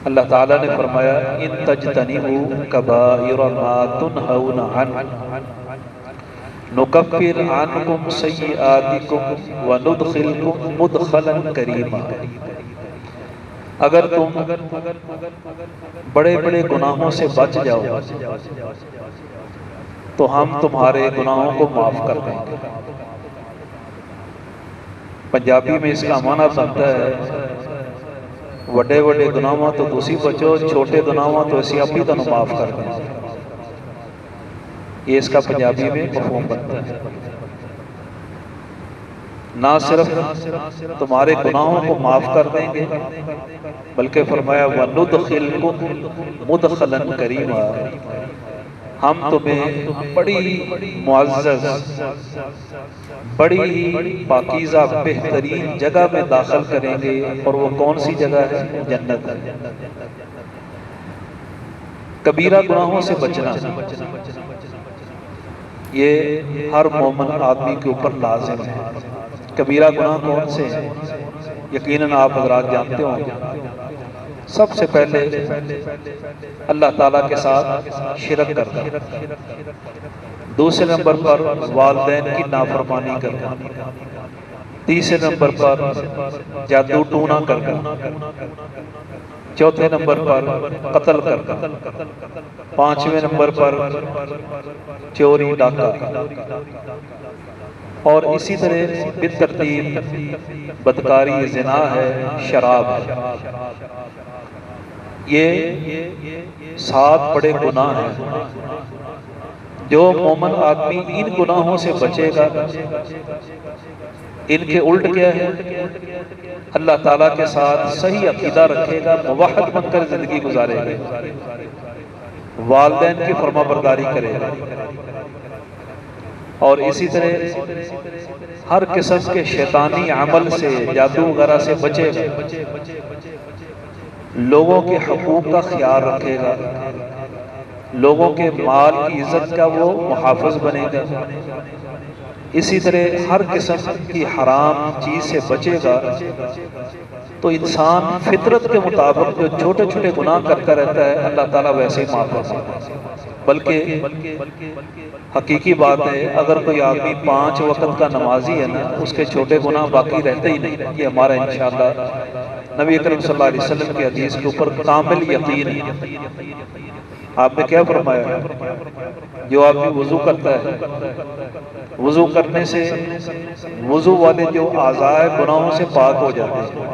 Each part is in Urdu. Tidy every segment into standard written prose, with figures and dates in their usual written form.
اللہ تعالیٰ نے فرمایا ان تجتنبوا کبائر ما تنہون عنہ نکفر عنکم سیئاتکم وندخلکم مدخلا کریما۔ اگر تم بڑے بڑے گناہوں سے بچ جاؤ تو ہم تمہارے گناہوں کو معاف کر دیں گے۔ پنجابی میں اس کا معنی بنتا ہے وڈے وڈے گناہوں تو تسی بچو، چھوٹے گناہوں تو اسی اپنی تنوں معاف کر دیں۔ یہ اس کا پنجابی میں مفہوم بنتا ہے۔ نہ صرف تمہارے گناہوں کو معاف کر دیں گے بلکہ فرمایا وَنُدْخِلْكُمْ مُدْخَلًا كَرِيمًا، ہم تمہیں بڑی معزز، بڑی پاکیزہ بہترین جگہ میں داخل کریں گے، اور وہ کون سی جگہ ہے؟ جنت ہے۔ کبیرہ گناہوں سے بچنا یہ ہر مومن آدمی کے اوپر لازم ہے۔ کبیرہ گناہ کون سے ہیں؟ یقیناً آپ حضرات جانتے ہوں گے۔ سب سے پہلے اللہ تعالیٰ کے ساتھ شرک کرنا، دوسرے نمبر پر والدین کی نافرمانی کرنا، تیسرے نمبر پر جادو ٹونا کرنا، چوتھے نمبر پر قتل کرنا، پانچویں نمبر پر چوری ڈاکہ، اور اسی طرح بالترتیب بدکاری، زنا ہے، شراب ہے۔ یہ 7 بڑے گناہ ہیں۔ جو مومن آدمی ان گناہوں سے بچے گا، ان کے الٹ کیا ہے؟ اللہ تعالیٰ کے ساتھ صحیح عقیدہ رکھے گا، موحد بن کر زندگی گزارے گا، والدین کی فرما برداری کرے گا، اور اسی طرح ہر قسم کے شیطانی عمل سے، جادو وغیرہ سے بچے گا، لوگوں کے حقوق کا خیال رکھے گا، لوگوں کے مال کی عزت کا وہ محافظ بنے گا، اسی طرح ہر قسم کی حرام چیز سے بچے گا، تو انسان فطرت کے مطابق جو چھوٹے چھوٹے گناہ کرتا رہتا ہے اللہ تعالیٰ ویسے ہی معاف کرتا ہے۔ بلکہ حقیقی بات ہے اگر کوئی آدمی 5 وقت کا نمازی ہے نا، اس کے چھوٹے گناہ باقی رہتے ہی نہیں۔ یہ ہمارا انشاءاللہ نبی اکرم صلی اللہ علیہ وسلم کی حدیث کے اوپر کامل یقین ہے۔ آپ نے کیا فرمایا؟ جو آدمی وضو کرتا ہے، وضو کرنے سے وضو والے جو اعضاء گناہوں سے پاک ہو جاتے ہیں،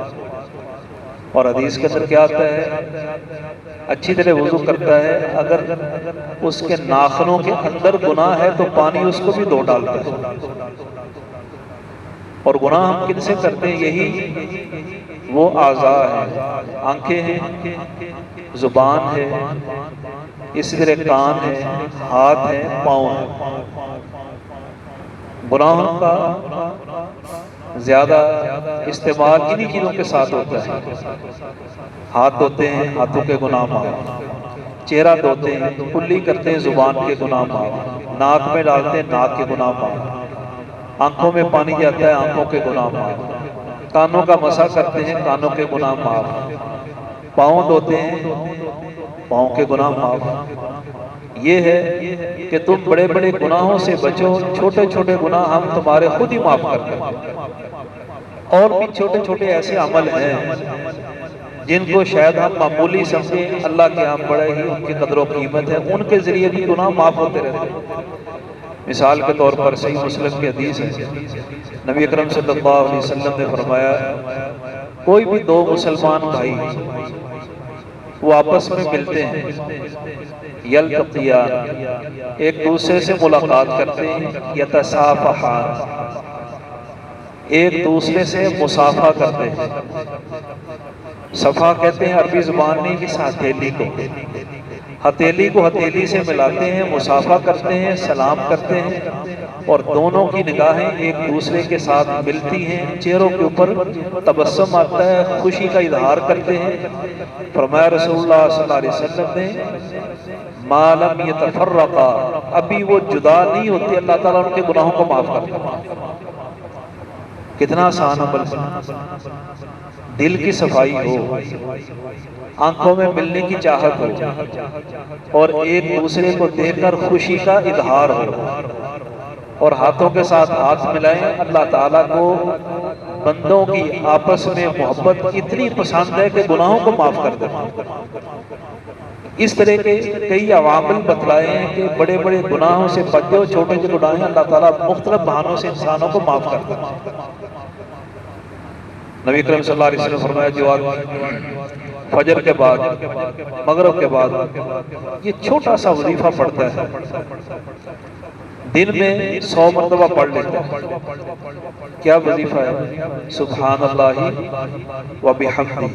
اور حدیث کے اندر کیا آتا ہے؟ اچھی طرح وضو کرتا ہے، اگر اس کے ناخنوں کے اندر گناہ ہے تو پانی اس کو بھی دھو ڈالتا ہے۔ اور گناہ ہم کن سے کرتے ہیں؟ یہی وہ اعضاء ہیں، آنکھیں ہیں، زبان ہے، اسی طرح کان ہے، ہاتھ ہے، پاؤں ہے۔ گناہوں کا زیادہ استعمال انہی چیزوں کے ساتھ ہوتا ہے۔ ہاتھ دھوتے ہیں، ہاتھوں کے گناہ معاف، چہرہ دھوتے ہیں، کلی کرتے ہیں، زبان کے گناہ معاف، ناک میں ڈالتے ہیں، ناک کے گناہ معاف، آنکھوں میں پانی جاتا ہے، آنکھوں کے گناہ معاف، کانوں کا مسح کرتے ہیں، کانوں کے گناہ معاف، پاؤں دھوتے ہیں، پاؤں کے گناہ معاف۔ یہ ہے کہ تم بڑے بڑے گناہوں سے بچو، چھوٹے چھوٹے گناہ ہم تمہارے خود ہی معاف کر دیں۔ اور بھی چھوٹے چھوٹے ایسے عمل ہیں جن کو شاید ہم معمولی سمجھیں، اللہ کے ہاں بڑے ہی ان کی قدر و قیمت ہے، ان کے ذریعے بھی گناہ معاف ہوتے رہتے ہیں۔ مثال کے طور پر صحیح مسلم کی حدیث ہے، نبی اکرم صلی اللہ علیہ وسلم نے فرمایا کوئی بھی 2 مسلمان بھائی وہ آپس میں ملتے ہیں، یلتقیان، ایک دوسرے سے ملاقات کرتے ہیں، یتصافحان، ایک دوسرے سے مصافحہ کرتے ہیں۔ صفحہ کہتے ہیں عربی زبان میں اس ہتھیلی کو، ہتھیلی کو ہتھیلی سے ملاتے ہیں، مصافحہ کرتے ہیں، سلام کرتے ہیں، اور دونوں کی نگاہیں ایک دوسرے کے ساتھ ملتی ہیں، چہروں کے اوپر تبسم آتا ہے، خوشی کا اظہار کرتے ہیں۔ فرمایا رسول اللہ صلی اللہ علیہ وسلم نے ما لم یتفرقا، ابھی وہ جدا نہیں ہوتے، اللہ تعالیٰ ان کے گناہوں کو معاف کرتا ہے۔ کتنا آسان عمل، دل کی صفائی ہو، آنکھوں میں ملنے کی چاہت ہو اور ایک دوسرے کو دیکھ کر خوشی کا اظہار ہو، اور ہاتھوں کے ساتھ ہاتھ ملائیں۔ اللہ تعالیٰ کو بندوں کی آپس میں محبت اتنی پسند ہے کہ گناہوں کو معاف کر دے۔ اس طرح کے کئی عوامل بتلائے ہیں کہ بڑے بڑے گناہوں سے بچو، چھوٹے جو گناہ ہیں اللہ تعالیٰ مختلف بہانوں سے انسانوں کو معاف کر دے۔ نبی کریم صلی اللہ علیہ وسلم نے فرمایا جو آدمی فجر کے بعد، مغرب کے بعد یہ چھوٹا سا وظیفہ پڑھتا ہے، دن میں 100 مرتبہ پڑھ لیتا ہے۔ کیا وظیفہ ہے؟ سبحان اللہ و بحمدہ،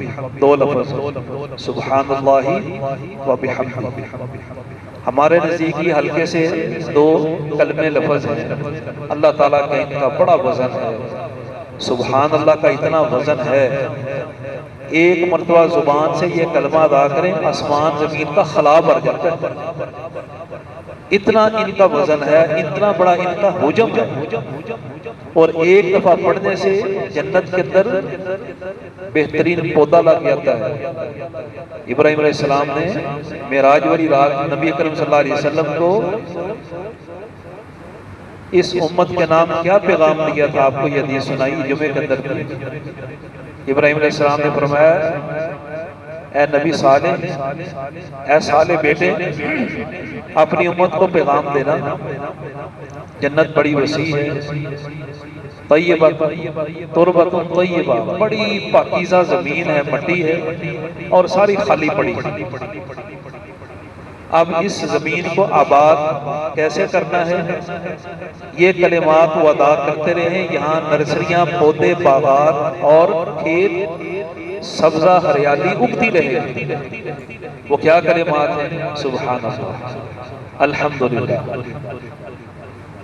2 لفظ سبحان اللہ و بحمدہ۔ ہمارے نزدیک یہ ہلکے سے 2 کلمے لفظ ہیں، اللہ تعالیٰ کا ان کا بڑا وزن ہے۔ سبحان اللہ کا اتنا وزن ہے، ایک مرتبہ زبان سے یہ کلمہ ادا کریں آسمان زمین کا خلا بھر جاتا ہے، اتنا ان کا وزن ہے، اتنا بڑا ان کا حجم ہے۔ اور ایک دفعہ پڑھنے سے جنت کے اندر بہترین پودا لگ جاتا ہے۔ ابراہیم علیہ السلام نے معراج والی رات نبی کریم صلی اللہ علیہ وسلم کو اس امت کے نام کیا پیغام دیا تھا؟ آپ کو یہ حدیث سنائی جمعے کے اندر کی۔ ابراہیم علیہ السلام نے فرمایا اے نبی صالح، اے صالح بیٹے، اپنی امت کو پیغام دینا، جنت بڑی وسیع ہے، طیبہ تربۃ طیبہ، بڑی پاکیزہ زمین ہے، مٹی ہے اور ساری خالی پڑی۔ اب اس زمین کو آباد کیسے کرنا ہے؟ یہ کلمات وہ ادا کرتے رہیں، یہاں نرسریاں، پودے، باغات اور کھیت سبزہ ہریالی اگتی رہے۔ وہ کیا کلمات ہیں؟ سبحان اللہ، الحمدللہ،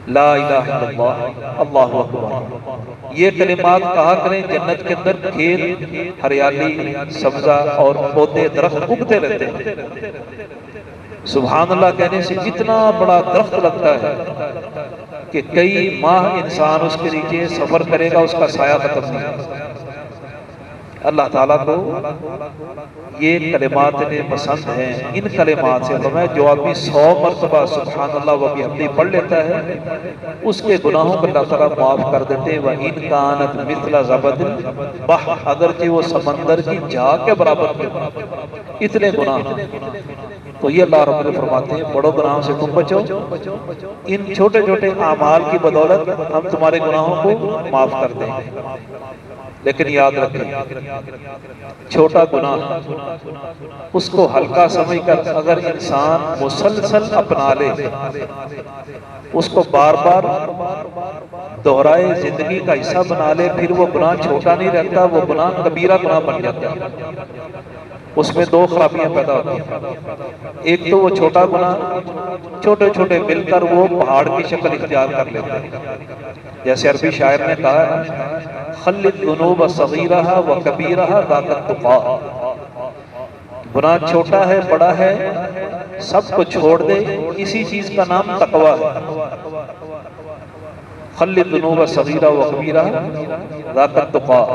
لا الہ الا اللہ، اللہ اکبر۔ یہ کلمات کہا کریں، جنت کے اندر کھیت، ہریالی، سبزہ اور پودے، درخت اگتے رہتے ہیں۔ سبحان اللہ کہنے سے اتنا بڑا درخت لگتا ہے کہ کئی ماہ انسان اس کے نیچے سفر کرے گا، اس کا سایہ ختم نہیں ہوگا۔ اللہ تعالیٰ کو یہ کلمات پسند ہیں۔ ان کلمات سے فرمایا جو آدمی 100 مرتبہ سبحان اللہ و بحمدہ پڑھ لیتا ہے، اس کے گناہوں کو اللہ تعالیٰ معاف کر دیتے ہیں۔ وَإِنْ كَانَتْ مِثْلَ زَبَدِ الْبَحْرِ، اگرچہ وہ سمندر کی جھاگ کے برابر کے اتنے گناہ ہیں۔ تو یہ اللہ رب نے فرماتے ہیں بڑوں گناہوں سے تم بچو، ان چھوٹے چھوٹے اعمال کی بدولت ہم تمہارے گناہوں کو معاف کر دیں گے۔ لیکن یاد رکھیں، چھوٹا گناہ اس کو ہلکا سمجھ کر اگر انسان مسلسل اپنا لے، اس کو بار بار دہرائے زندگی کا حصہ بنا لے، پھر وہ گناہ چھوٹا نہیں رہتا، وہ گناہ کبیرہ گناہ بن جاتا ہے۔ اس میں 2 خرابیاں پیدا ہوتی ہیں۔ ایک تو وہ چھوٹا گناہ چھوٹے چھوٹے مل کر وہ پہاڑ کی شکل اختیار کر لیتے ہیں۔ جیسے عربی شاعر نے کہا ہے خلد ذنوب صغیرہا و کبیرہا ذاک التقیٰ، گناہ چھوٹا ہے بڑا ہے سب کو چھوڑ دے، اسی چیز کا نام تقویٰ ہے۔ خلد ذنوب صغیرہا و کبیرہا ذاک التقیٰ،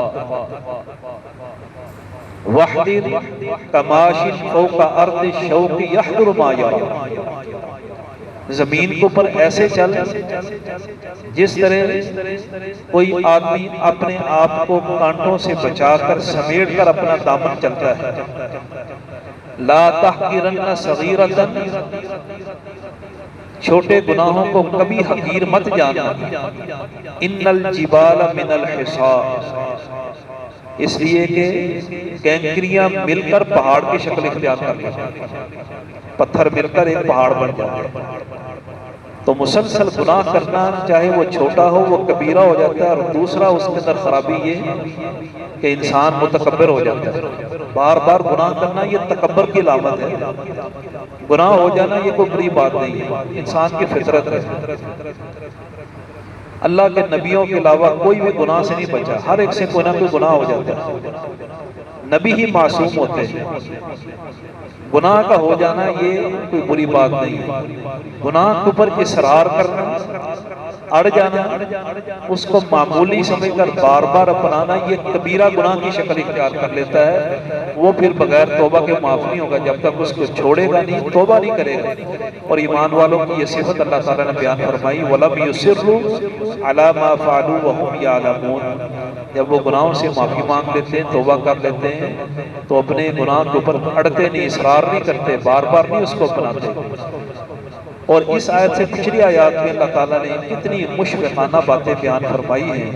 وحدر کماشی فوق ارض الشوق یحضر ما یرى، زمین کے اوپر ایسے چل جس طرح کوئی آدمی اپنے آپ کو کانٹوں سے بچا کر سمیٹ کر اپنا دامن چلتا ہے۔ لا تحقرن صغیرۃ، چھوٹے گناہوں کو کبھی حقیر مت جانا۔ ان الجبال من الحصا، اس لیے کہ کینکریاں مل کر پہاڑ کی شکل اختیار کر لیتے ہیں، پتھر مل کر ایک پہاڑ بن جاتا ہے۔ تو مسلسل گناہ کرنا چاہے وہ چھوٹا ہو وہ کبیرہ ہو جاتا ہے۔ اور دوسرا اس کے اندر خرابی یہ کہ انسان متکبر ہو جاتا ہے۔ بار بار گناہ کرنا یہ تکبر کی علامت ہے۔ گناہ ہو جانا یہ کوئی بڑی بات نہیں ہے، انسان کی فطرت ہے۔ اللہ کے نبیوں کے علاوہ کوئی بھی گناہ سے نہیں بچا، ہر ایک سے کوئی نہ کوئی گناہ ہو جاتا ہے۔ نبی ہی معصوم ہوتے ہیں۔ گناہ کا ہو جانا یہ کوئی بری بات نہیں ہے، گناہ کے اوپر اصرار کرنا، اڑ جانا، اس کو معمولی سمجھ کر بار بار اپنانا، یہ کبیرہ گناہ کی شکل اختیار کر لیتا ہے۔ وہ پھر بغیر توبہ کے معاف نہیں ہوگا، جب تک اس کو چھوڑے گا نہیں، توبہ نہیں کرے گا۔ اور ایمان والوں کی یہ صفت اللہ تعالیٰ نے بیان فرمائی وَلَمْ يُصِرُّوا عَلَى مَا فَعَلُوا وَهُمْ يَعْلَمُونَ۔ جب وہ گناہوں سے معافی مانگ لیتے ہیں، توبہ کر لیتے ہیں، تو اپنے گناہ کے اوپر اڑتے نہیں، اصرار نہیں کرتے، بار بار نہیں اس کو اپناتے۔ اور اس آیت سے پچھلی آیات میں اللہ تعالیٰ نے کتنی مشفقانہ باتیں بیان فرمائی ہیں۔